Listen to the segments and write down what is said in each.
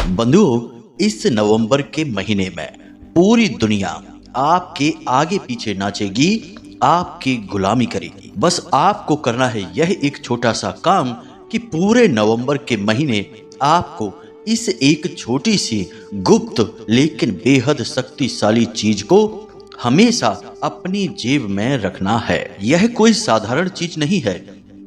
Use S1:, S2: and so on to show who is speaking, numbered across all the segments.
S1: बंधुओं, इस नवंबर के महीने में पूरी दुनिया आपके आगे पीछे नाचेगी, आपकी गुलामी करेगी। बस आपको करना है यह एक छोटा सा काम कि पूरे नवंबर के महीने आपको इस एक छोटी सी गुप्त लेकिन बेहद शक्तिशाली चीज को हमेशा अपनी जेब में रखना है। यह कोई साधारण चीज नहीं है।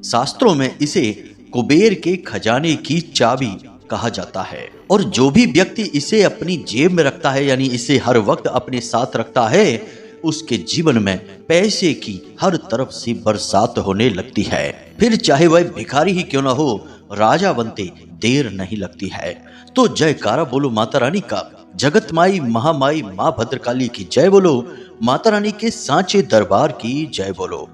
S1: शास्त्रों में इसे कुबेर के खजाने की चाबी कहा जाता है, और जो भी व्यक्ति इसे अपनी जेब में रखता है, यानी इसे हर वक्त अपने साथ रखता है, उसके जीवन में पैसे की हर तरफ से बरसात होने लगती है। फिर चाहे वह भिखारी ही क्यों ना हो, राजा बनते देर नहीं लगती है। तो जयकारा बोलो माता रानी का, जगत माई महामाई माँ भद्रकाली की जय बोलो, माता रानी के सांचे दरबार की जय बोलो।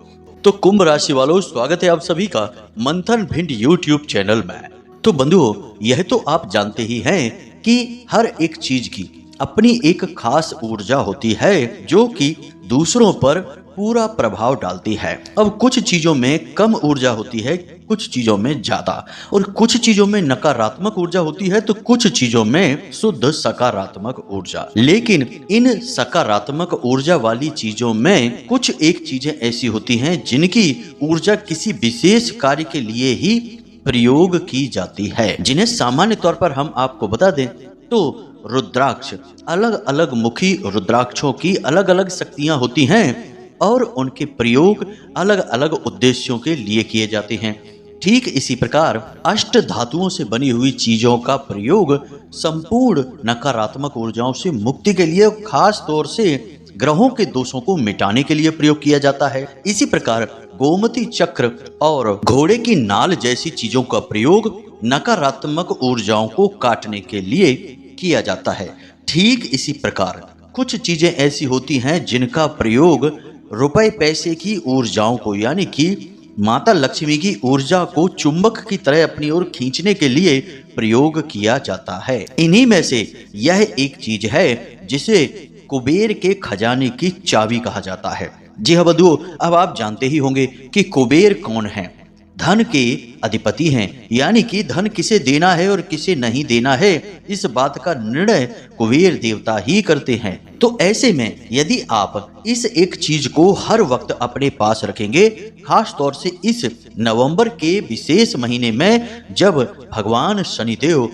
S1: तो कुंभ राशि वालों, स्वागत है आप सभी का मंथन भिंड यूट्यूब चैनल में। तो बंधुओं, यह तो आप जानते ही हैं कि हर एक चीज की अपनी एक खास ऊर्जा होती है जो कि दूसरों पर पूरा प्रभाव डालती है। अब कुछ चीजों में कम ऊर्जा होती है, कुछ चीजों में ज्यादा, और कुछ चीजों में नकारात्मक ऊर्जा होती है तो कुछ चीजों में शुद्ध सकारात्मक ऊर्जा। लेकिन इन सकारात्मक ऊर्जा वाली चीजों में कुछ एक चीजें ऐसी होती हैं जिनकी ऊर्जा किसी विशेष कार्य के लिए ही प्रयोग की जाती है, जिन्हें सामान्य तौर पर हम आपको बता दें तो रुद्राक्ष, अलग अलग मुखी रुद्राक्षों की अलग अलग शक्तियां होती हैं और उनके प्रयोग अलग अलग उद्देश्यों के लिए किए जाते हैं। ठीक इसी प्रकार अष्ट धातुओं से बनी हुई चीजों का प्रयोग संपूर्ण नकारात्मक ऊर्जाओं से मुक्ति के लिए, खास तौर से ग्रहों के दोषों को मिटाने के लिए प्रयोग किया जाता है। इसी प्रकार गोमती चक्र और घोड़े की नाल जैसी चीजों का प्रयोग नकारात्मक ऊर्जाओं को काटने के लिए किया जाता है। ठीक इसी प्रकार कुछ चीजें ऐसी होती हैं जिनका प्रयोग रुपए पैसे की ऊर्जाओं को, यानी कि माता लक्ष्मी की ऊर्जा को चुंबक की तरह अपनी ओर खींचने के लिए प्रयोग किया जाता है। इन्हीं में से यह एक चीज है जिसे कुबेर के खजाने की चाबी कहा जाता है। जी हाँ बंधुओं, अब आप जानते ही होंगे कि कुबेर कौन है। धन के अधिपति हैं, यानी कि धन किसे देना है और किसे नहीं देना है, इस बात का निर्णय कुबेर देवता ही करते हैं। तो ऐसे में यदि आप इस एक चीज को हर वक्त अपने पास रखेंगे, खास तौर से इस नवंबर के विशेष महीने में जब भगवान शनिदेव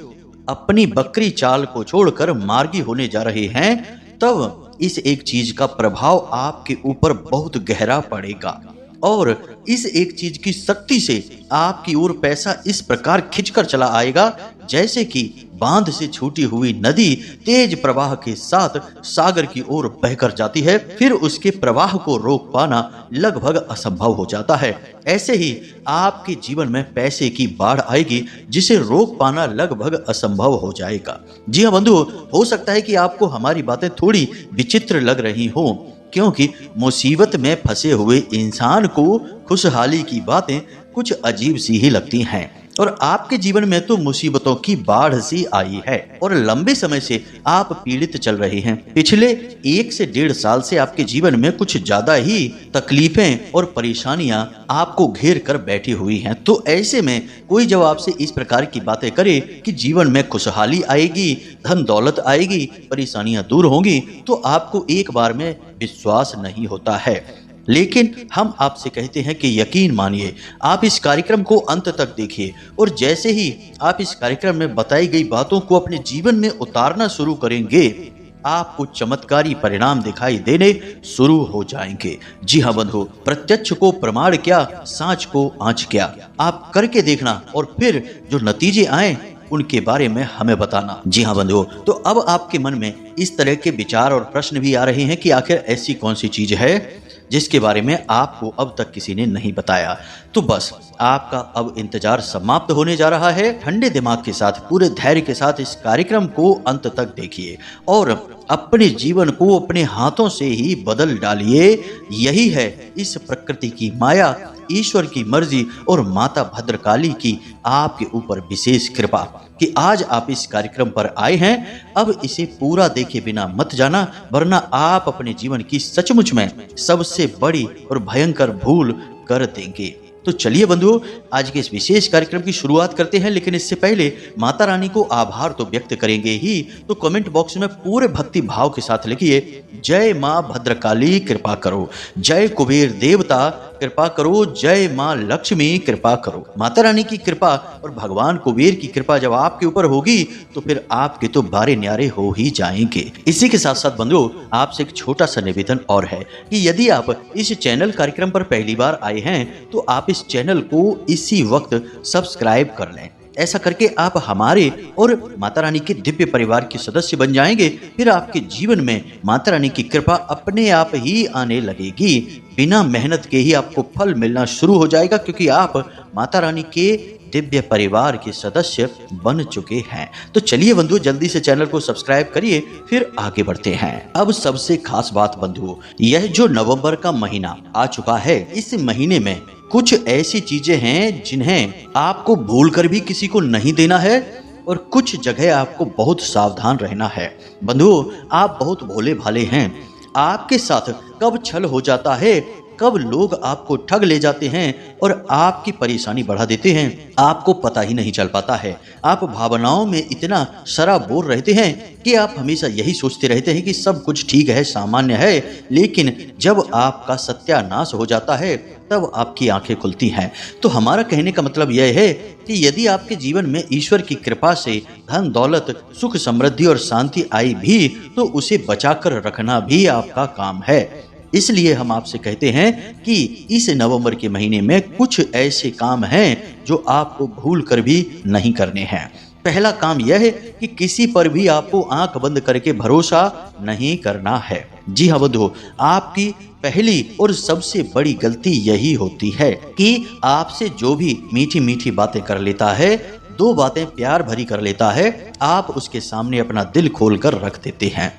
S1: अपनी बकरी चाल को छोड़कर मार्गी होने जा रहे हैं, तब इस एक चीज का प्रभाव आपके ऊपर बहुत गहरा पड़ेगा और इस एक चीज की शक्ति से आपकी ओर पैसा इस प्रकार खिंचकर चला आएगा जैसे कि बांध से छूटी हुई नदी तेज प्रवाह के साथ सागर की ओर बहकर जाती है, फिर उसके प्रवाह को रोक पाना लगभग असंभव हो जाता है। ऐसे ही आपके जीवन में पैसे की बाढ़ आएगी जिसे रोक पाना लगभग असंभव हो जाएगा। जी हाँ बंधुओं, हो सकता है कि आपको हमारी बातें थोड़ी विचित्र लग रही हों, क्योंकि मुसीबत में फंसे हुए इंसान को खुशहाली की बातें कुछ अजीब सी ही लगती हैं, और आपके जीवन में तो मुसीबतों की बाढ़ सी आई है और लंबे समय से आप पीड़ित चल रहे हैं। पिछले 1 से 1.5 साल से आपके जीवन में कुछ ज्यादा ही तकलीफें और परेशानियां आपको घेर कर बैठी हुई हैं। तो ऐसे में कोई जब आपसे इस प्रकार की बातें करे कि जीवन में खुशहाली आएगी, धन दौलत आएगी, परेशानियां दूर होंगी, तो आपको एक बार में विश्वास नहीं होता है। लेकिन हम आपसे कहते हैं कि यकीन मानिए, आप इस कार्यक्रम को अंत तक देखिए और जैसे ही आप इस कार्यक्रम में बताई गई बातों को अपने जीवन में उतारना शुरू करेंगे, आपको चमत्कारी परिणाम दिखाई देने शुरू हो जाएंगे। जी हाँ बंधु, प्रत्यक्ष को प्रमाण क्या, सांच को आंच क्या। आप करके देखना और फिर जो नतीजे आए उनके बारे में हमें बताना। जी हाँ बंधुओं, तो अब आपके मन में इस तरह के विचार और प्रश्न भी आ रहे हैं कि आखिर ऐसी कौन सी चीज है जिसके बारे में आपको अब तक किसी ने नहीं बताया। तो बस आपका अब इंतजार समाप्त होने जा रहा है। ठंडे दिमाग के साथ, पूरे धैर्य के साथ इस कार्यक्रम को अंत तक देखिए और अपने जीवन को अपने हाथों से ही बदल डालिए। यही है इस प्रकृति की माया, ईश्वर की मर्जी और माता भद्रकाली की आपके ऊपर विशेष कृपा कि आज आप इस कार्यक्रम पर आए हैं। अब इसे पूरा देखे बिना मत जाना, वरना आप अपने जीवन की सचमुच में सबसे बड़ी और भयंकर भूल कर देंगे। तो चलिए बंधुओं, आज के इस विशेष कार्यक्रम की शुरुआत करते हैं, लेकिन इससे पहले माता रानी को आभार तो व्यक्त करेंगे ही, तो कमेंट बॉक्स में पूरे भक्ति भाव के साथ लिखिए, जय माँ भद्रकाली कृपा करो, जय कुबेर देवता कृपा करो, जय माँ लक्ष्मी कृपा करो। माता रानी की कृपा और भगवान कुबेर की कृपा जब आपके ऊपर होगी तो फिर आपके तो बारे न्यारे हो ही जाएंगे। इसी के साथ साथ बंधुओं, आपसे एक छोटा सा निवेदन और है कि यदि आप इस चैनल कार्यक्रम पर पहली बार आए हैं तो आप इस चैनल को इसी वक्त सब्सक्राइब कर लें। ऐसा करके आप हमारे और माता रानी के दिव्य परिवार के सदस्य बन जाएंगे। फिर आपके जीवन में माता रानी की कृपा अपने आप ही आने लगेगी। बिना मेहनत के ही आपको फल मिलना शुरू हो जाएगा, क्योंकि आप माता रानी के दिव्य परिवार के सदस्य बन चुके हैं। तो चलिए बंधुओं, जल्दी से चैनल को सब्सक्राइब करिए, फिर आगे बढ़ते हैं। अब सबसे खास बात बंधुओं, यह जो नवंबर का महीना आ चुका है, इस महीने में कुछ ऐसी चीजें हैं जिन्हें आपको भूलकर भी किसी को नहीं देना है, और कुछ जगह आपको बहुत सावधान रहना है। बंधुओं, आप बहुत भोले भाले हैं। आपके साथ कब छल हो जाता है, कब लोग आपको ठग ले जाते हैं और आपकी परेशानी बढ़ा देते हैं, आपको पता ही नहीं चल पाता है। आप भावनाओं में इतना सराबोर रहते हैं कि आप हमेशा यही सोचते रहते हैं कि सब कुछ ठीक है, सामान्य है, लेकिन जब आपका सत्यानाश हो जाता है तब आपकी आंखें खुलती हैं। तो हमारा कहने का मतलब यह है कि यदि आपके जीवन में ईश्वर की कृपा से धन दौलत सुख समृद्धि और शांति आई भी, तो उसे बचाकर रखना भी आपका काम है। इसलिए हम आपसे कहते हैं कि इस नवंबर के महीने में कुछ ऐसे काम हैं जो आपको भूल कर भी नहीं करने हैं। पहला काम यह है कि किसी पर भी आपको आंख बंद करके भरोसा नहीं करना है। जी हाँ बंधुओं, आपकी पहली और सबसे बड़ी गलती यही होती है कि आपसे जो भी मीठी मीठी बातें कर लेता है, दो बातें प्यार भरी कर लेता है, आप उसके सामने अपना दिल खोल कर रख देते हैं।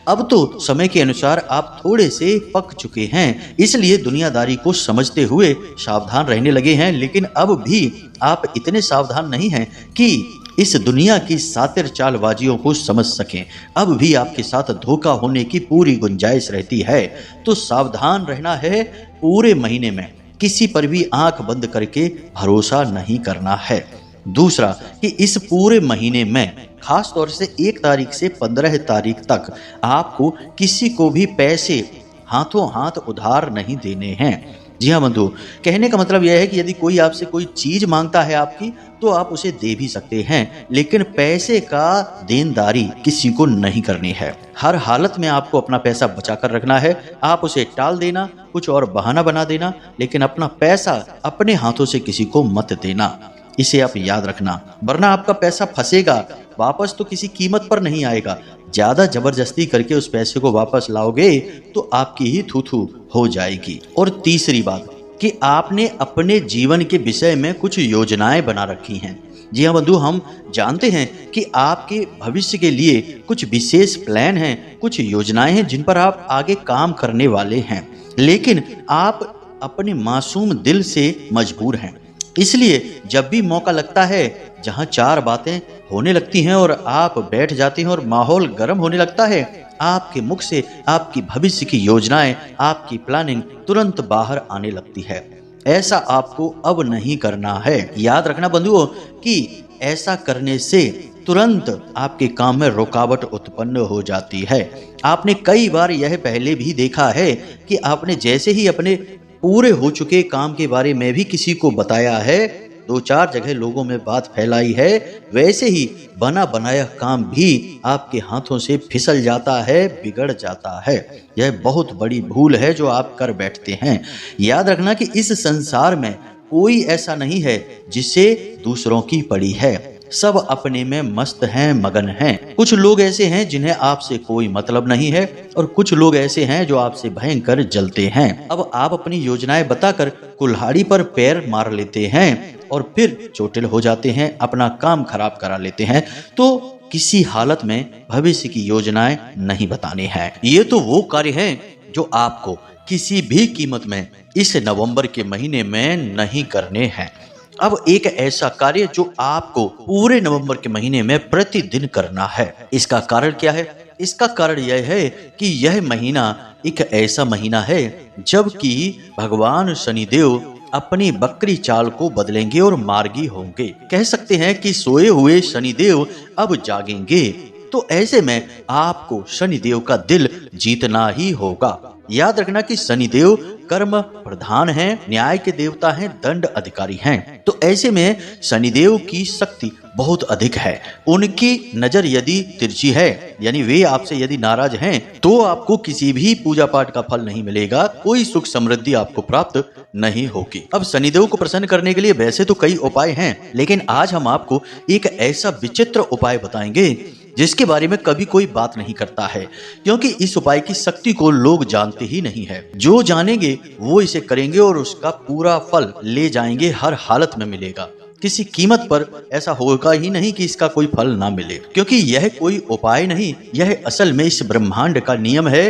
S1: अब तो समय के अनुसार आप थोड़े से पक चुके हैं, इसलिए दुनियादारी को समझते हुए सावधान रहने लगे हैं, लेकिन अब भी आप इतने सावधान नहीं हैं कि इस दुनिया की सातिर चालबाजियों को समझ सकें। अब भी आपके साथ धोखा होने की पूरी गुंजाइश रहती है। तो सावधान रहना है। पूरे महीने में किसी पर भी आंख बंद करके भरोसा नहीं करना है। दूसरा कि इस पूरे महीने में खास तौर से 1 तारीख से 15 तारीख तक आपको किसी को भी पैसे हाथों हाथ उधार नहीं देने हैं। जी हाँ बंधु, कहने का मतलब यह है कि यदि कोई आपसे कोई चीज मांगता है आपकी, तो आप उसे दे भी सकते हैं, लेकिन पैसे का देनदारी किसी को नहीं करनी है। हर हालत में आपको अपना पैसा बचा कर रखना है। आप उसे टाल देना, कुछ और बहाना बना देना, लेकिन अपना पैसा अपने हाथों से किसी को मत देना। इसे आप याद रखना, वरना आपका पैसा फंसेगा, वापस तो किसी कीमत पर नहीं आएगा। ज्यादा जबरदस्ती करके उस पैसे को वापस लाओगे तो आपकी ही थू थू हो जाएगी। और तीसरी बात कि आपने अपने जीवन के विषय में कुछ योजनाएं बना रखी हैं। जी हाँ बंधु, हम जानते हैं कि आपके भविष्य के लिए कुछ विशेष प्लान हैं, कुछ योजनाएं हैं जिन पर आप आगे काम करने वाले हैं, लेकिन आप अपने मासूम दिल से मजबूर हैं। इसलिए जब भी मौका लगता है, जहां 4 बातें होने लगती हैं और आप बैठ जाते हैं और माहौल गर्म होने लगता है, आपके मुख से आपकी भविष्य की योजनाएं, आपकी प्लानिंग तुरंत बाहर आने लगती है। ऐसा आपको अब नहीं करना है। याद रखना बंधुओं कि ऐसा करने से तुरंत आपके काम में रुकावट उत्पन्न हो जाती है। आपने कई बार यह पहले भी देखा है कि आपने जैसे ही अपने पूरे हो चुके काम के बारे में भी किसी को बताया है, 2-4 जगह लोगों में बात फैलाई है, वैसे ही बना बनाया काम भी आपके हाथों से फिसल जाता है, बिगड़ जाता है। यह बहुत बड़ी भूल है जो आप कर बैठते हैं। याद रखना कि इस संसार में कोई ऐसा नहीं है जिसे दूसरों की पड़ी है। सब अपने में मस्त हैं, मगन हैं। कुछ लोग ऐसे हैं जिन्हें आपसे कोई मतलब नहीं है, और कुछ लोग ऐसे हैं जो आपसे भयंकर जलते हैं। अब आप अपनी योजनाएं बताकर कुल्हाड़ी पर पैर मार लेते हैं और फिर चोटिल हो जाते हैं, अपना काम खराब करा लेते हैं। तो किसी हालत में भविष्य की योजनाएं नहीं बतानी है। ये तो वो कार्य हैं जो आपको किसी भी कीमत में इस नवंबर के महीने में नहीं करने हैं। अब एक ऐसा कार्य जो आपको पूरे नवंबर के महीने में प्रतिदिन करना है। इसका कारण क्या है? इसका कारण यह है कि यह महीना एक ऐसा महीना है जबकि भगवान शनिदेव अपनी बकरी चाल को बदलेंगे और मार्गी होंगे। कह सकते हैं कि सोए हुए शनिदेव अब जागेंगे। तो ऐसे में आपको शनिदेव का दिल जीतना ही होगा। याद रखना कि शनिदेव कर्म प्रधान हैं, न्याय के देवता हैं, दंड अधिकारी हैं। तो ऐसे में शनिदेव की शक्ति बहुत अधिक है। उनकी नजर यदि तिरछी है, यानी वे आपसे यदि नाराज हैं, तो आपको किसी भी पूजा पाठ का फल नहीं मिलेगा, कोई सुख समृद्धि आपको प्राप्त नहीं होगी। अब शनिदेव को प्रसन्न करने के लिए वैसे तो कई उपाय हैं, लेकिन आज हम आपको एक ऐसा विचित्र उपाय बताएंगे जिसके बारे में कभी कोई बात नहीं करता है, क्योंकि इस उपाय की शक्ति को लोग जानते ही नहीं है। जो जानेंगे वो इसे करेंगे और उसका पूरा फल ले जाएंगे, हर हालत में मिलेगा। किसी कीमत पर ऐसा होगा ही नहीं कि इसका कोई फल ना मिले, क्योंकि यह कोई उपाय नहीं, यह असल में इस ब्रह्मांड का नियम है,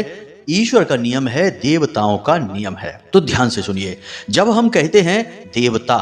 S1: ईश्वर का नियम है, देवताओं का नियम है। तो ध्यान से सुनिए, जब हम कहते हैं देवता,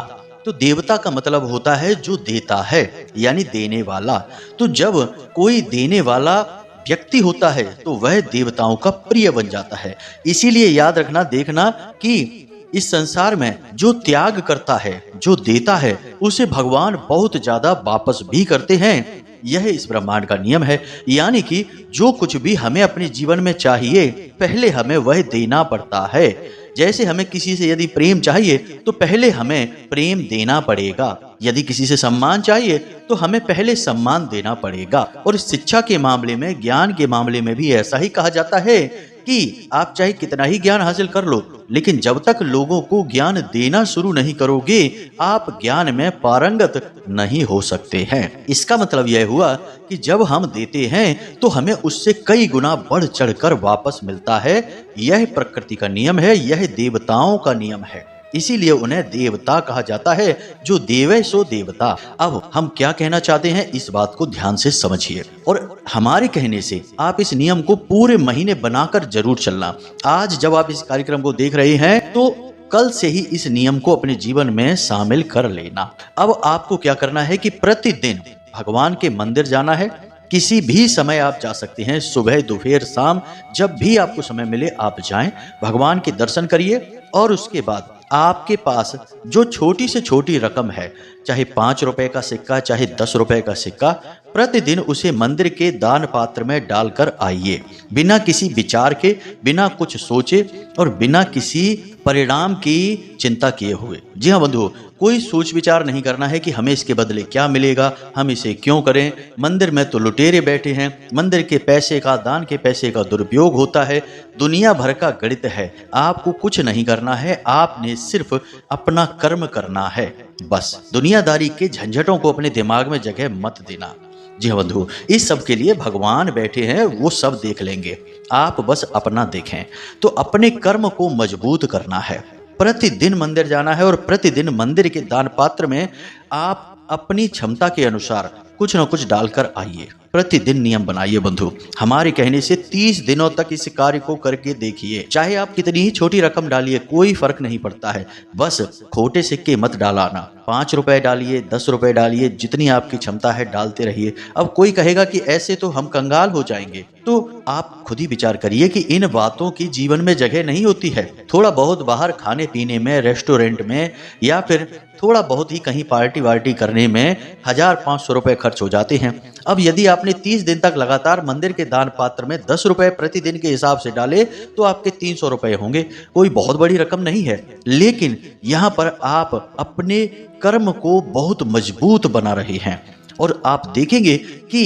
S1: तो देवता का मतलब होता है जो देता है, यानी देने वाला। तो जब कोई देने वाला व्यक्ति होता है तो वह देवताओं का प्रिय बन जाता है। इसीलिए याद रखना, देखना कि इस संसार में जो त्याग करता है, जो देता है, उसे भगवान बहुत ज्यादा वापस भी करते हैं। यह इस ब्रह्मांड का नियम है, यानी कि जो कुछ भी हमें अपने जीवन में चाहिए, पहले हमें वह देना पड़ता है। जैसे हमें किसी से यदि प्रेम चाहिए तो पहले हमें प्रेम देना पड़ेगा, यदि किसी से सम्मान चाहिए तो हमें पहले सम्मान देना पड़ेगा। और शिक्षा के मामले में, ज्ञान के मामले में भी ऐसा ही कहा जाता है कि आप चाहे कितना ही ज्ञान हासिल कर लो, लेकिन जब तक लोगों को ज्ञान देना शुरू नहीं करोगे, आप ज्ञान में पारंगत नहीं हो सकते हैं। इसका मतलब यह हुआ कि जब हम देते हैं तो हमें उससे कई गुना बढ़ चढ़कर वापस मिलता है। यह प्रकृति का नियम है, यह देवताओं का नियम है। इसीलिए उन्हें देवता कहा जाता है, जो देवे सो देवता। अब हम क्या कहना चाहते हैं, इस बात को ध्यान से समझिए, और हमारे कहने से आप इस नियम को पूरे महीने बनाकर जरूर चलना। आज जब आप इस कार्यक्रम को देख रहे हैं तो कल से ही इस नियम को अपने जीवन में शामिल कर लेना। अब आपको क्या करना है कि प्रतिदिन भगवान के मंदिर जाना है। किसी भी समय आप जा सकते हैं, सुबह, दोपहर, शाम, जब भी आपको समय मिले आप जाएं, भगवान के दर्शन करिए। और उसके बाद आपके पास जो छोटी से छोटी रकम है, चाहे 5 रुपए का सिक्का, चाहे 10 रुपए का सिक्का, प्रतिदिन उसे मंदिर के दान पात्र में डालकर आइए, बिना किसी विचार के, बिना कुछ सोचे और बिना किसी परिणाम की चिंता किए हुए। जी हाँ बंधुओं, कोई सोच विचार नहीं करना है कि हमें इसके बदले क्या मिलेगा, हम इसे क्यों करें। मंदिर में तो लुटेरे बैठे हैं, मंदिर के पैसे का, दान के पैसे का दुरुपयोग होता है, दुनिया भर का गणित है। आपको कुछ नहीं करना है, आपने सिर्फ अपना कर्म करना है। बस दुनियादारी के झंझटों को अपने दिमाग में जगह मत देना। जी हाँ बंधु, इस सब के लिए भगवान बैठे हैं, वो सब देख लेंगे, आप बस अपना देखें। तो अपने कर्म को मजबूत करना है, प्रतिदिन मंदिर जाना है और प्रतिदिन मंदिर के दान पात्र में आप अपनी क्षमता के अनुसार कुछ न कुछ डालकर आइए। प्रतिदिन नियम बनाइए बंधु। हमारे कहने से 30 दिनों तक इस कार्य को करके देखिए। चाहे आप कितनी ही छोटी रकम डालिए, कोई फर्क नहीं पड़ता है। बस खोटे सिक्के मत डालाना, 5 रुपए डालिए, 10 रुपए डालिए, जितनी आपकी क्षमता है डालते रहिए। अब कोई कहेगा कि ऐसे तो हम कंगाल हो जाएंगे, तो आप खुद ही विचार करिए कि इन बातों की जीवन में जगह नहीं होती है। थोड़ा बहुत बाहर खाने पीने में, रेस्टोरेंट में, या फिर थोड़ा बहुत ही कहीं पार्टी वार्टी करने में 1000-500 रुपए खर्च हो जाते हैं। अब यदि आपने 30 दिन तक लगातार मंदिर के दान पात्र में 10 रुपए प्रतिदिन के हिसाब से डाले तो आपके 300 रुपए होंगे। कोई बहुत बड़ी रकम नहीं है, लेकिन यहाँ पर आप अपने कर्म को बहुत मजबूत बना रहे हैं। और आप देखेंगे कि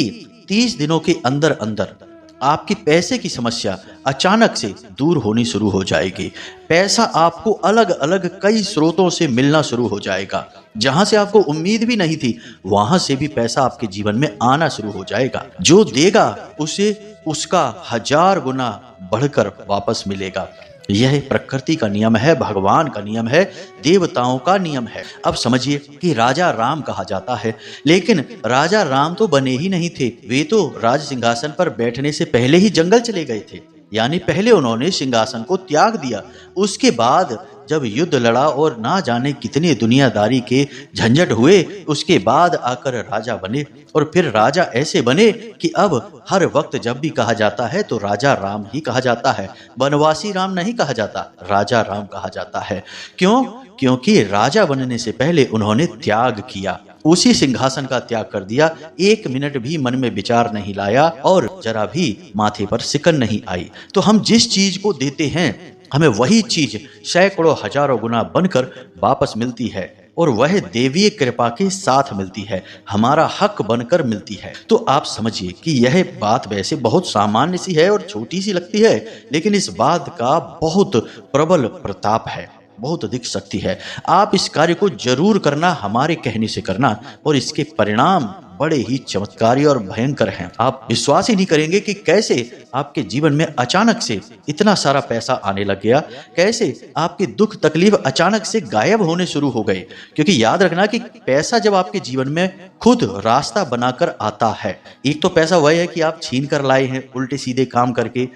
S1: 30 दिनों के अंदर अंदर आपकी पैसे की समस्या अचानक से दूर होनी शुरू हो जाएगी। पैसा आपको अलग अलग कई स्रोतों से मिलना शुरू हो जाएगा। जहां से आपको उम्मीद भी नहीं थी, वहां से भी पैसा आपके जीवन में आना शुरू हो जाएगा। जो देगा उसे उसका 1000 गुना बढ़कर वापस मिलेगा। यह प्रकृति का नियम है, भगवान का नियम है, देवताओं का नियम है। अब समझिए कि राजा राम कहा जाता है, लेकिन राजा राम तो बने ही नहीं थे। वे तो राज सिंहासन पर बैठने से पहले ही जंगल चले गए थे, यानी पहले उन्होंने सिंहासन को त्याग दिया। उसके बाद जब युद्ध लड़ा और ना जाने कितने दुनियादारी के झंझट हुए, उसके बाद आकर राजा बने। और फिर राजा ऐसे बने कि अब हर वक्त जब भी कहा जाता है तो राजा राम ही कहा जाता है, बनवासी राम नहीं कहा जाता, राजा राम कहा जाता है। क्यों? क्योंकि राजा बनने से पहले उन्होंने त्याग किया, उसी सिंहासन का त्याग कर दिया, एक मिनट भी मन में विचार नहीं लाया और जरा भी माथे पर सिकन नहीं आई। तो हम जिस चीज को देते हैं हमें वही चीज सैकड़ों हजारों गुना बनकर वापस मिलती है, और वह देवीय कृपा के साथ मिलती है, हमारा हक बनकर मिलती है। तो आप समझिए कि यह बात वैसे बहुत सामान्य सी है और छोटी सी लगती है, लेकिन इस बात का बहुत प्रबल प्रताप है, बहुत अधिक शक्ति है। आप इस कार्य को जरूर करना, हमारे कहने से करना, और इसके परिणाम बड़े ही चमत्कारी और भयंकर हैं। आप विश्वास ही नहीं करेंगे कि कैसे आपके जीवन में अचानक से इतना सारा पैसा आने लग गया, कैसे आपके दुख तकलीफ अचानक से गायब होने शुरू हो गए। क्योंकि याद रखना कि पैसा जब आपके जीवन में खुद रास्ता बनाकर आता है, एक तो पैसा वह है कि आप छीन कर लाए हैं, उल्टे सीधे काम करके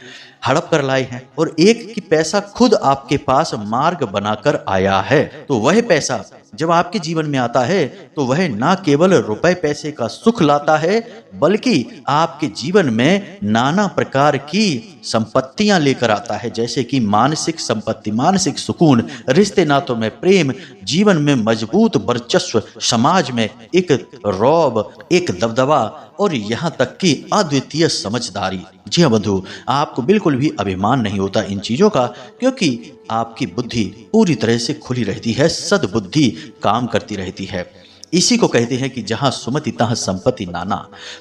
S1: हड़प कर लाए हैं, और एक कि पैसा खुद आपके पास मार्ग बनाकर आया है। तो वह पैसा जब आपके जीवन में आता है तो वह ना केवल रुपए पैसे का सुख लाता है, बल्कि आपके जीवन में नाना प्रकार की संपत्तियां लेकर आता है, जैसे कि मानसिक संपत्ति, मानसिक सुकून, रिश्ते नातों में प्रेम, जीवन में मजबूत वर्चस्व, समाज में एक रौब, एक दबदबा, और यहाँ तक कि अद्वितीय समझदारी। जी हाँ बंधु, आपको बिल्कुल भी अभिमान नहीं होता इन चीजों का, क्योंकि आपकी बुद्धि पूरी तरह से खुली रहती है, सद्बुद्धि काम करती रहती है। इसी को कहते हैं कि जहां सुमति तहां संपत्ति नाना।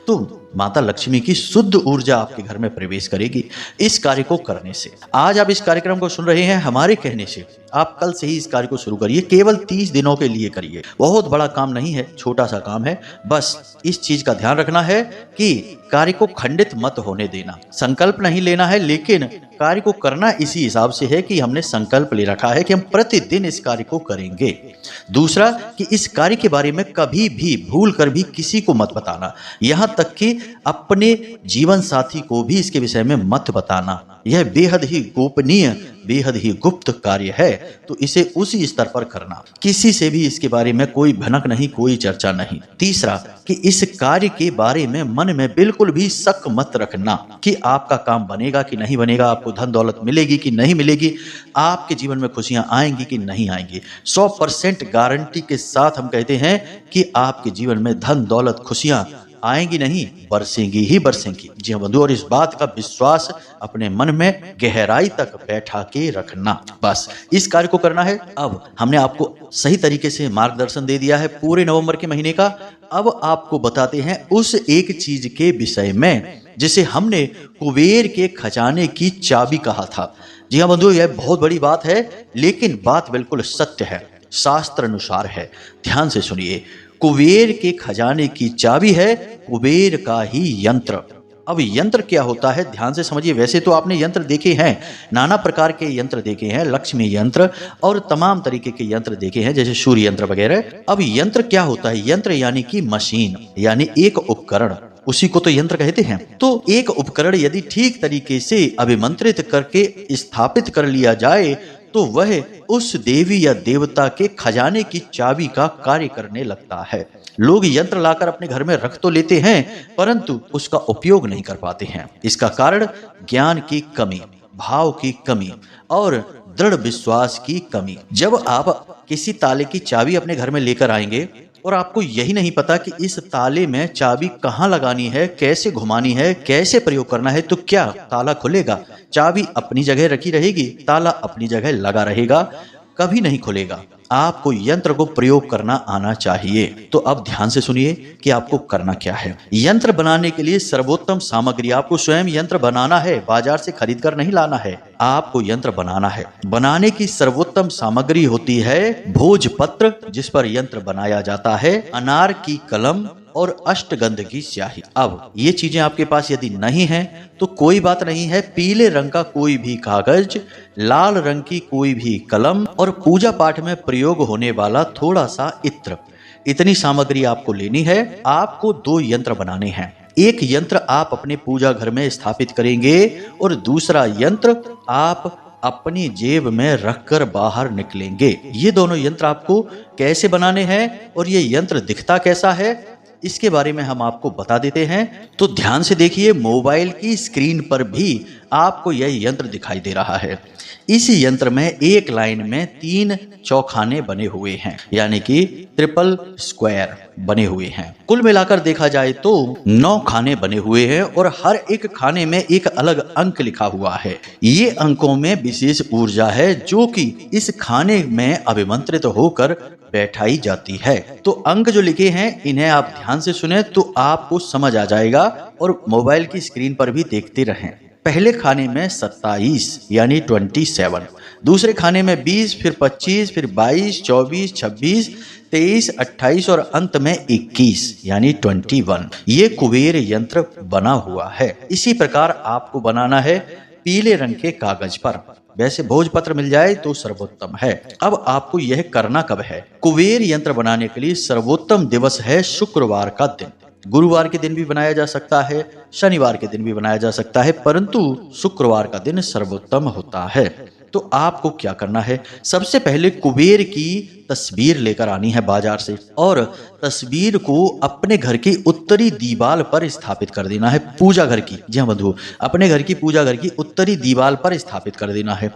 S1: तो माता लक्ष्मी की शुद्ध ऊर्जा आपके घर में प्रवेश करेगी इस कार्य को करने से। आज आप इस कार्यक्रम को सुन रहे हैं हमारे कहने से, आप कल से ही इस कार्य को शुरू करिए, केवल 30 दिनों के लिए करिए। बहुत बड़ा काम नहीं है, छोटा सा काम है। बस इस चीज का ध्यान रखना है कि कार्य को खंडित मत होने देना, संकल्प नहीं लेना है, लेकिन कार्य को करना इसी हिसाब से है कि हमने संकल्प ले रखा है कि हम प्रतिदिन इस कार्य को करेंगे। दूसरा कि इस कार्य के बारे में कभी भी भूल कर भी किसी को मत बताना, यहां तक कि अपने जीवन साथी को भी इसके विषय में मत बताना। यह बेहद ही गोपनीय, बेहद ही गुप्त कार्य है, तो इसे उसी स्तर पर करना, किसी से भी इसके बारे में कोई भनक नहीं, कोई चर्चा नहीं। तीसरा कि इस कार्य के बारे में मन में बिल्कुल भी शक मत रखना कि आपका काम बनेगा कि नहीं बनेगा, आपको धन दौलत मिलेगी कि नहीं मिलेगी, आपके जीवन में खुशियां आएंगी कि नहीं आएंगी। 100% गारंटी के साथ हम कहते हैं कि आपके जीवन में धन दौलत खुशियां आएंगी नहीं, बरसेंगी ही बरसेंगी। जी हाँ बंधु, और इस बात का विश्वास अपने मन में गहराई तक बैठा के रखना। बस इस कार्य को करना है। अब हमने आपको सही तरीके से मार्गदर्शन दे दिया है पूरे नवंबर के महीने का। अब आपको बताते हैं उस एक चीज के विषय में जिसे हमने कुबेर के खजाने की चाबी कहा था। जी हाँ बंधु, यह बहुत बड़ी बात है, लेकिन बात बिल्कुल सत्य है, शास्त्र अनुसार है। ध्यान से सुनिए, कुबेर के खजाने की चाबी है कुबेर का ही यंत्र। अब यंत्र क्या होता है, ध्यान से समझिए। वैसे तो आपने यंत्र देखे हैं, नाना प्रकार के यंत्र देखे हैं, लक्ष्मी यंत्र और तमाम तरीके के यंत्र देखे हैं, जैसे सूर्य यंत्र वगैरह। अब यंत्र क्या होता है? यंत्र यानी कि मशीन, यानी एक उपकरण, उसी को तो यंत्र कहते हैं। तो एक उपकरण यदि ठीक तरीके से अभिमंत्रित करके स्थापित कर लिया जाए तो वह उस देवी या देवता के खजाने की चाबी का कार्य करने लगता है। लोग यंत्र लाकर अपने घर में रख तो लेते हैं, परंतु उसका उपयोग नहीं कर पाते हैं। इसका कारण ज्ञान की कमी, भाव की कमी और दृढ़ विश्वास की कमी। जब आप किसी ताले की चाबी अपने घर में लेकर आएंगे और आपको यही नहीं पता कि इस ताले में चाबी कहाँ लगानी है, कैसे घुमानी है, कैसे प्रयोग करना है, तो क्या ताला खुलेगा? चाबी अपनी जगह रखी रहेगी, ताला अपनी जगह लगा रहेगा, कभी नहीं खुलेगा। आपको यंत्र को प्रयोग करना आना चाहिए। तो अब ध्यान से सुनिए कि आपको करना क्या है। यंत्र बनाने के लिए सर्वोत्तम सामग्री, आपको स्वयं यंत्र बनाना है, बाजार से खरीद कर नहीं लाना है, आपको यंत्र बनाना है। बनाने की सर्वोत्तम सामग्री होती है भोजपत्र, जिस पर यंत्र बनाया जाता है, अनार की कलम और अष्टगंध की स्याही। अब ये चीजें आपके पास यदि नहीं है तो कोई बात नहीं है, पीले रंग का कोई भी कागज, लाल रंग की कोई भी कलम और पूजा पाठ में प्रयोग होने वाला थोड़ा सा इत्र, इतनी सामग्री आपको लेनी है। आपको 2 यंत्र बनाने हैं। एक यंत्र आप अपने पूजा घर में स्थापित करेंगे और दूसरा यंत्र आप अपनी जेब में रखकर बाहर निकलेंगे। ये दोनों यंत्र आपको कैसे बनाने हैं और ये यंत्र दिखता कैसा है, इसके बारे में हम आपको बता देते हैं। तो ध्यान से देखिए, मोबाइल की स्क्रीन पर भी आपको यह यंत्र दिखाई दे रहा है। इस यंत्र में एक लाइन में 3 चौखाने बने हुए हैं, यानी कि ट्रिपल स्क्वायर बने हुए हैं। कुल मिलाकर देखा जाए तो 9 खाने बने हुए हैं और हर एक खाने में एक अलग अंक लिखा हुआ है। ये अंकों में विशेष ऊर्जा है जो कि इस खाने में अभिमंत्रित होकर बैठाई जाती है। तो अंक जो लिखे हैं इन्हें आप ध्यान से सुने तो आपको समझ आ जाएगा और मोबाइल की स्क्रीन पर भी देखते रहें। पहले खाने में 27 यानी 27, दूसरे खाने में 20, फिर 25, फिर 22, 24, 26, 23, 28 और अंत में 21 यानी 21। ये कुबेर यंत्र बना हुआ है। इसी प्रकार आपको बनाना है पीले रंग के कागज पर। वैसे भोजपत्र मिल जाए तो सर्वोत्तम है। अब आपको यह करना कब है? कुबेर यंत्र बनाने के लिए सर्वोत्तम दिवस है शुक्रवार का दिन। गुरुवार के दिन भी बनाया जा सकता है, शनिवार के दिन भी बनाया जा सकता है, परंतु शुक्रवार का दिन सर्वोत्तम होता है। तो आपको क्या करना है? सबसे पहले कुबेर की तस्वीर लेकर आनी है बाजार से और तस्वीर को अपने घर की उत्तरी दीवार पर स्थापित कर देना है। पूजा घर की, जी हाँ बंधु, अपने घर की पूजा घर की उत्तरी दीवार पर स्थापित कर देना है।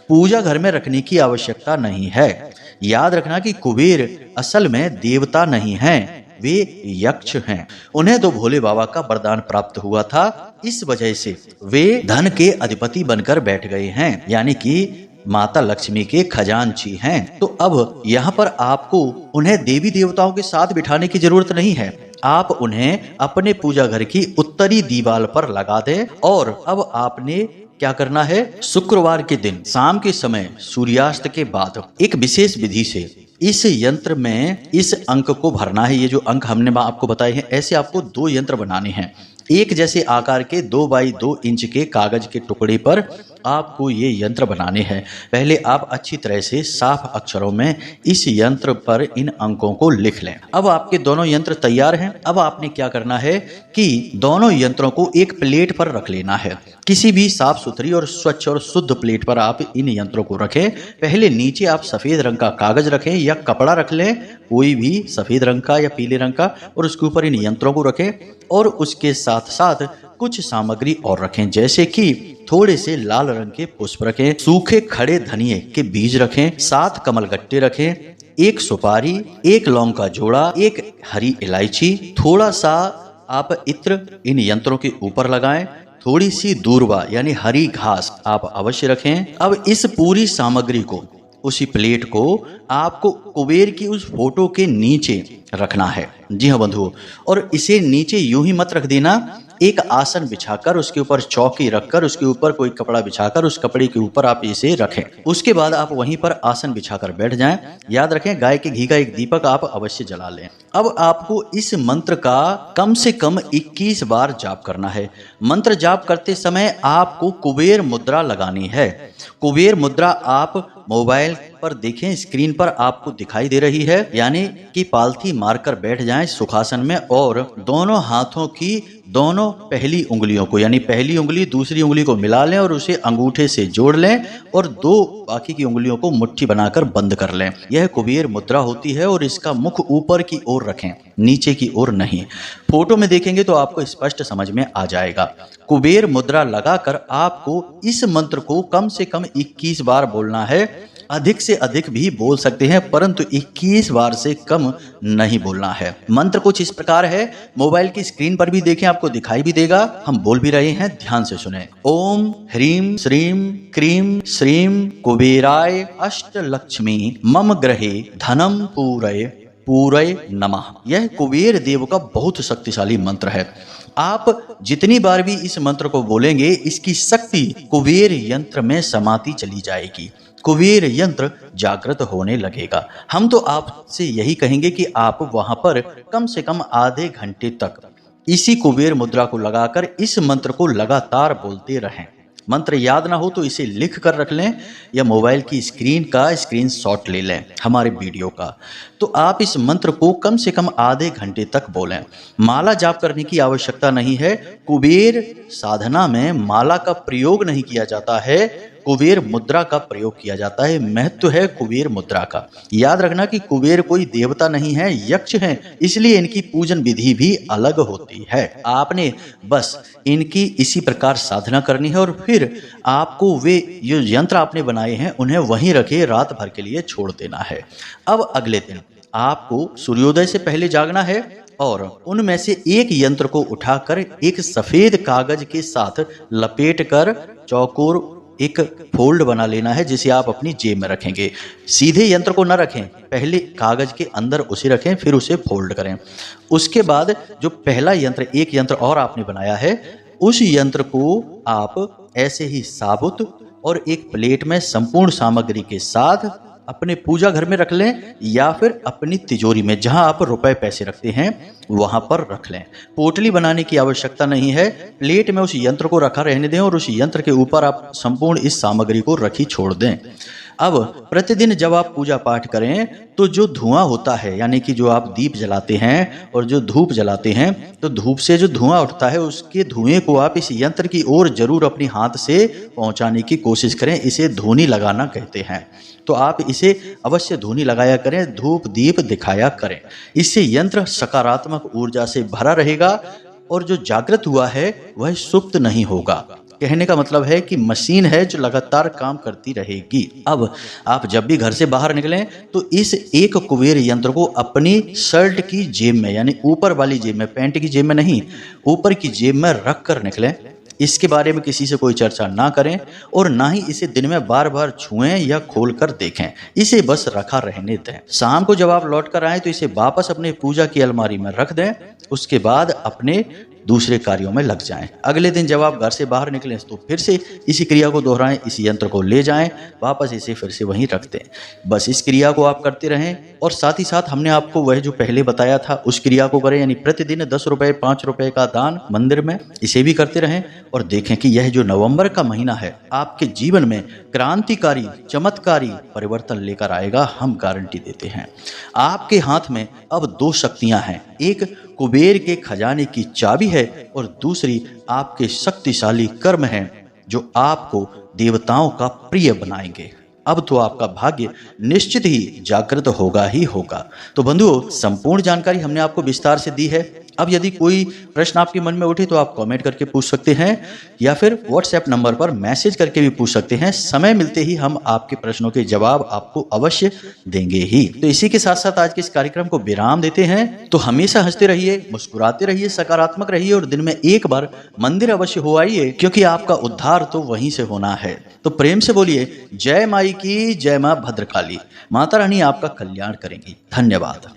S1: पूजा घर में रखने की आवश्यकता नहीं है। याद रखना कि कुबेर असल में देवता नहीं है, वे यक्ष हैं। उन्हें तो भोले बाबा का वरदान प्राप्त हुआ था, इस वजह से वे धन के अधिपति बनकर बैठ गए हैं, यानी कि माता लक्ष्मी के खजांची हैं। तो अब यहाँ पर आपको उन्हें देवी देवताओं के साथ बिठाने की जरूरत नहीं है। आप उन्हें अपने पूजा घर की उत्तरी दीवार पर लगा दें। और अब आपने क्या करना है? शुक्रवार के दिन शाम के समय सूर्यास्त के बाद एक विशेष विधि से इस यंत्र में इस अंक को भरना है। ये जो अंक हमने आपको बताए हैं, ऐसे आपको 2 यंत्र बनाने हैं। एक जैसे आकार के 2 बाई 2 इंच के कागज के टुकड़े पर आपको ये यंत्र बनाने हैं। पहले आप अच्छी तरह से साफ अक्षरों में इस यंत्र पर इन अंकों को लिख लें। अब आपके दोनों यंत्र तैयार हैं। अब आपने क्या करना है कि दोनों यंत्रों को एक प्लेट पर रख लेना है। किसी भी साफ सुथरी और स्वच्छ और शुद्ध प्लेट पर आप इन यंत्रों को रखें। पहले नीचे आप सफेद रंग का कागज रखें या कपड़ा रख लें, कोई भी सफेद रंग का या पीले रंग का, और उसके ऊपर इन यंत्रों को रखें और उसके साथ साथ कुछ सामग्री और रखें, जैसे कि थोड़े से लाल रंग के पुष्प रखें, सूखे खड़े धनिये के बीज रखें, 7 कमलगट्टे रखें, 1 सुपारी, 1 लौंग का जोड़ा, 1 हरी इलायची, थोड़ा सा आप इत्र इन यंत्रों के ऊपर लगाएं। थोड़ी सी दूर्वा यानी हरी घास आप अवश्य रखें। अब इस पूरी सामग्री को, उसी प्लेट को आपको कुबेर की उस फोटो के नीचे रखना है। जी हाँ बंधुओं, और इसे नीचे यूं ही मत रख देना। एक आसन बिछाकर उसके ऊपर चौकी रखकर उसके ऊपर कोई कपड़ा बिछाकर उस कपड़े के ऊपर आप इसे रखें। उसके बाद आप वहीं पर आसन बिछाकर बैठ जाएं। याद रखें, गाय के घी का एक दीपक आप अवश्य जला लें। अब आपको इस मंत्र का कम से कम 21 बार जाप करना है। मंत्र जाप करते समय आपको कुबेर मुद्रा लगानी है। कुबेर मुद्रा आप मोबाइल पर देखें, स्क्रीन पर आपको दिखाई दे रही है, यानी कि पालथी मारकर बैठ जाएं सुखासन में और दोनों हाथों की दोनों पहली उंगलियों को, यानी पहली उंगली दूसरी उंगली को मिला लें और उसे अंगूठे से जोड़ लें और 2 बाकी की उंगलियों को मुट्ठी बनाकर बंद कर लें। यह कुबेर मुद्रा होती है और इसका मुख ऊपर की ओर रखें, नीचे की ओर नहीं। फोटो में देखेंगे तो आपको स्पष्ट समझ में आ जाएगा। कुबेर मुद्रा लगाकर आपको इस मंत्र को कम से कम 21 बार बोलना है। अधिक से अधिक भी बोल सकते हैं, परंतु 21 बार से कम नहीं बोलना है। मंत्र कुछ इस प्रकार है, मोबाइल की स्क्रीन पर भी देखें, आपको दिखाई भी देगा। हम बोल भी रहे हैं, ध्यान से सुने। ओम ह्रीम श्रीम क्रीम श्रीम कुबेराय अष्टलक्ष्मी मम ग्रहे धनम पूरय पूरय नमः। यह कुबेर देव का बहुत शक्तिशाली मंत्र है। आप जितनी बार भी इस मंत्र को बोलेंगे, इसकी शक्ति कुबेर यंत्र में समाती चली जाएगी। कुबेर यंत्र जागृत होने लगेगा। हम तो आपसे यही कहेंगे कि आप वहां पर कम से कम आधे घंटे तक इसी कुबेर मुद्रा को लगाकर इस मंत्र को लगातार बोलते रहें। मंत्र याद ना हो तो इसे लिख कर रख लें या मोबाइल की स्क्रीन का स्क्रीनशॉट ले लें हमारे वीडियो का। तो आप इस मंत्र को कम से कम आधे घंटे तक बोलें। माला जाप करने की आवश्यकता नहीं है। कुबेर साधना में माला का प्रयोग नहीं किया जाता है। कुबेर मुद्रा का प्रयोग किया जाता है। महत्व है कुबेर मुद्रा का। याद रखना कि कुबेर कोई देवता नहीं है, यक्ष हैं, इसलिए इनकी पूजन विधि भी अलग होती है। आपने बस इनकी इसी प्रकार साधना करनी है और फिर आपको वे जो यंत्र आपने बनाए हैं उन्हें वहीं रखे रात भर के लिए छोड़ देना है। अब अगले दिन आपको सूर्योदय से पहले जागना है और उनमें से एक यंत्र को उठाकर एक सफेद कागज के साथ लपेटकर चौकोर एक फोल्ड बना लेना है, जिसे आप अपनी जेब में रखेंगे। सीधे यंत्र को न रखें, पहले कागज के अंदर उसे रखें, फिर उसे फोल्ड करें। उसके बाद जो पहला यंत्र, एक यंत्र और आपने बनाया है, उस यंत्र को आप ऐसे ही साबुत और एक प्लेट में संपूर्ण सामग्री के साथ अपने पूजा घर में रख लें या फिर अपनी तिजोरी में, जहां आप रुपए पैसे रखते हैं वहां पर रख लें। पोटली बनाने की आवश्यकता नहीं है, प्लेट में उस यंत्र को रखा रहने दें और उस यंत्र के ऊपर आप संपूर्ण इस सामग्री को रखी छोड़ दें। अब प्रतिदिन जब आप पूजा पाठ करें तो जो धुआं होता है, यानी कि जो आप दीप जलाते हैं और जो धूप जलाते हैं, तो धूप से जो धुआं उठता है उसके धुएं को आप इस यंत्र की ओर जरूर अपने हाथ से पहुंचाने की कोशिश करें। इसे धूनी लगाना कहते हैं। तो आप इसे अवश्य धूनी लगाया करें, धूप दीप दिखाया करें। इससे यंत्र सकारात्मक ऊर्जा से भरा रहेगा और जो जागृत हुआ है वह सुप्त नहीं होगा। कहने का मतलब है कि मशीन है जो लगातार काम करती रहेगी। अब आप जब भी घर से बाहर निकलें तो इस एक कुबेर यंत्र को अपनी शर्ट की जेब में, यानी ऊपर वाली जेब में, पैंट की जेब में नहीं, ऊपर की जेब में रख कर निकलें। इसके बारे में किसी से कोई चर्चा ना करें और ना ही इसे दिन में बार बार छुएं या खोल कर देखें। इसे बस रखा रहने दें। शाम को जब आप लौट कर आएं तो इसे वापस अपने पूजा की अलमारी में रख दें। उसके बाद अपने दूसरे कार्यों में लग जाएं। अगले दिन जब आप घर से बाहर निकलें तो फिर से इसी क्रिया को दोहराएं, इस यंत्र को ले जाएं, वापस इसे फिर से वहीं रख दें। बस इस क्रिया को आप करते रहें और साथ ही साथ हमने आपको वह जो पहले बताया था उस क्रिया को करें, यानी प्रतिदिन 10 रुपए 5 रुपए का दान मंदिर में, इसे भी करते रहें और देखें कि यह जो नवंबर का महीना है आपके जीवन में क्रांतिकारी चमत्कारी परिवर्तन लेकर आएगा, हम गारंटी देते हैं। आपके हाथ में अब 2 शक्तियां हैं, एक कुबेर के खजाने की चाबी है और दूसरी आपके शक्तिशाली कर्म हैं जो आपको देवताओं का प्रिय बनाएंगे। अब तो आपका भाग्य निश्चित ही जागृत होगा ही होगा। तो बंधुओं, संपूर्ण जानकारी हमने आपको विस्तार से दी है। अब यदि कोई प्रश्न आपके मन में उठे तो आप कमेंट करके पूछ सकते हैं या फिर व्हाट्सएप नंबर पर मैसेज करके भी पूछ सकते हैं। समय मिलते ही हम आपके प्रश्नों के जवाब आपको अवश्य देंगे ही। तो इसी के साथ साथ आज के इस कार्यक्रम को विराम देते हैं। तो हमेशा हंसते रहिए, मुस्कुराते रहिए, सकारात्मक रहिए और दिन में एक बार मंदिर अवश्य हो आइए, क्योंकि आपका उद्धार तो वहीं से होना है। तो प्रेम से बोलिए जय माई की, जय मां भद्रकाली। माता रानी आपका कल्याण करेंगी। धन्यवाद।